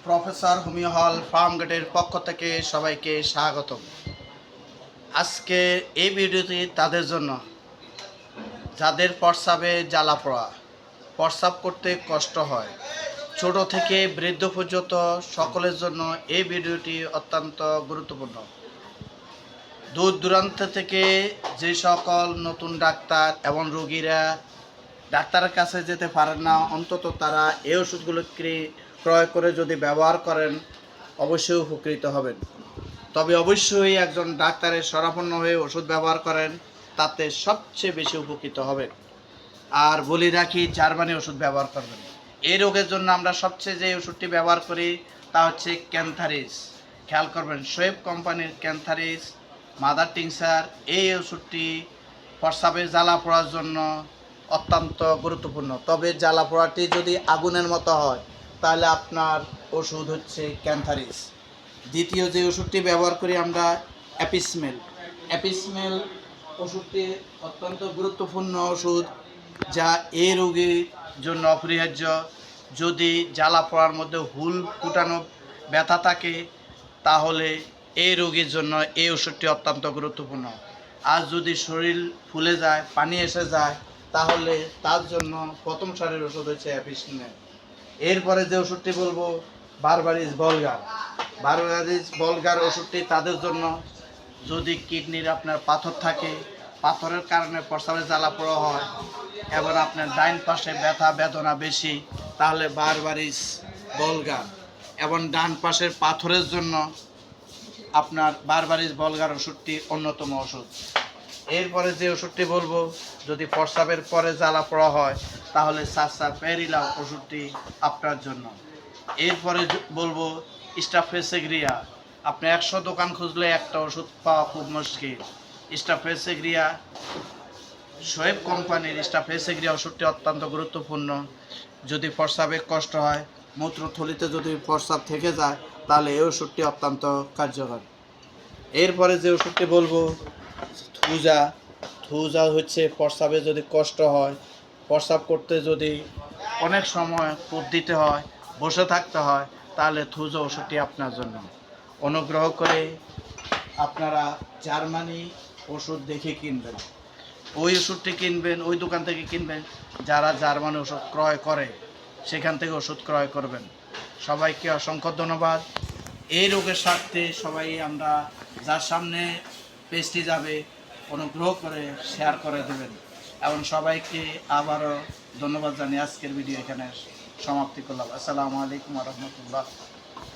Professor homeo হল farm গেটের পক্ষ থেকে সবাইকে স্বাগতম। আজকে এই ভিডিওটি তাদের জন্য যাদের প্রস্রাবে জ্বালা পোড়া, প্রস্রাব করতে কষ্ট হয়, ছোট থেকে বৃদ্ধ পর্যন্ত সকলের জন্য এই ভিডিওটি অত্যন্ত গুরুত্বপূর্ণ। দূর দূরান্ত থেকে যে সকল নতুন ডাক্তার এবং রোগীরা ডাক্তারের কাছে যেতে পারেন না, অন্তত তারা এই ওষুধগুলো ক্রয় করে যদি ব্যবহার করেন অবশ্যই উপকৃত হবেন। তবে অবশ্যই একজন ডাক্তারের শরণাপন্ন হয়ে ওষুধ ব্যবহার করেন, তাতে সবচেয়ে বেশি উপকৃত হবেন। আর বলি রাখি, জার্মানি ওষুধ ব্যবহার করবেন। এই রোগের জন্য আমরা সবচেয়ে যে ওষুধটি ব্যবহার করি তা হচ্ছে ক্যান্থারিস। খেয়াল করবেন, শোয়েব কোম্পানির ক্যান্থারিস মাদার টিংচার। এই ওষুধটি প্রস্রাবে জ্বালা পোড়ার জন্য অত্যন্ত গুরুত্বপূর্ণ। তবে জ্বালা পোড়াটি যদি আগুনের মতো হয় তাহলে আপনার ওষুধ হচ্ছে ক্যান্থারিস। দ্বিতীয় যে ওষুধটি ব্যবহার করি আমরা অ্যাপিসমেল। অ্যাপিসমেল ওষুধটি অত্যন্ত গুরুত্বপূর্ণ ওষুধ, যা এই রোগীর জন্য অপরিহার্য। যদি জ্বালা পোড়ার মধ্যে হুল ফুটানো ব্যথা থাকে তাহলে এই রোগীর জন্য এই ওষুধটি অত্যন্ত গুরুত্বপূর্ণ। আর যদি শরীর ফুলে যায়, পানি এসে যায়, তাহলে তার জন্য প্রথম সারির ওষুধ হচ্ছে অ্যাপিসমেল। এরপরে যে ওষুধটি বলবো বারবারিস ভলগার। বারবারিস ভলগার ওষুধটি তাদের জন্য যদি কিডনির আপনার পাথর থাকে, পাথরের কারণে প্রস্রাবে জ্বালা পোড়া হয় এবং আপনার ডাইন পাশে ব্যথা বেদনা বেশি, তাহলে বারবারিস ভলগার। এবং ডান পাশের পাথরের জন্য আপনার বারবারিস ভলগার ওষুধটি অন্যতম ওষুধ। এরপরে যে ওষুধটি বলবো, যদি প্রস্রাবের পরে জ্বালা পোড়া হয় তাহলে সারসাপেরিলা ওষুধটি আপনার জন্য। এরপরে বলবো স্টাফেসেগ্রিয়া। আপনি 100 দোকান খুঁজলে একটা ওষুধ পাওয়া খুব মুশকিল। স্টাফেসেগ্রিয়া, শোয়েব কোম্পানির স্টাফেসেগ্রিয়া ওষুধটি অত্যন্ত গুরুত্বপূর্ণ। যদি প্রস্রাবে কষ্ট হয়, মূত্রথলিতে যদি প্রস্রাব থেকে যায়, তাহলে এই ওষুধটি অত্যন্ত কার্যকর। এরপরে যে ওষুধটি বলবো থুজা। থুজা হচ্ছে প্রস্রাবে যদি কষ্ট হয়, প্রস্রাব করতে যদি অনেক সময় কূপ দিতে হয়, বসে থাকতে হয়, তাহলে থুজা ওষুধটি আপনার জন্য। অনুগ্রহ করে আপনারা জার্মানি ওষুধ দেখে কিনবেন। ওই ওষুধটি কিনবেন, ওই দোকান থেকে কিনবেন যারা জার্মানি ওষুধ ক্রয় করে, সেখান থেকে ওষুধ ক্রয় করবেন। সবাইকে অসংখ্য ধন্যবাদ। এই রোগের স্বার্থে সবাই আমরা যার সামনে পেজটি যাবে অনুগ্রহ করে শেয়ার করে দেবেন এবং সবাইকে আবারও ধন্যবাদ জানিয়ে আজকের ভিডিও এখানে সমাপ্তি করলাম। আসসালামু আলাইকুম ওয়া রাহমাতুল্লাহ।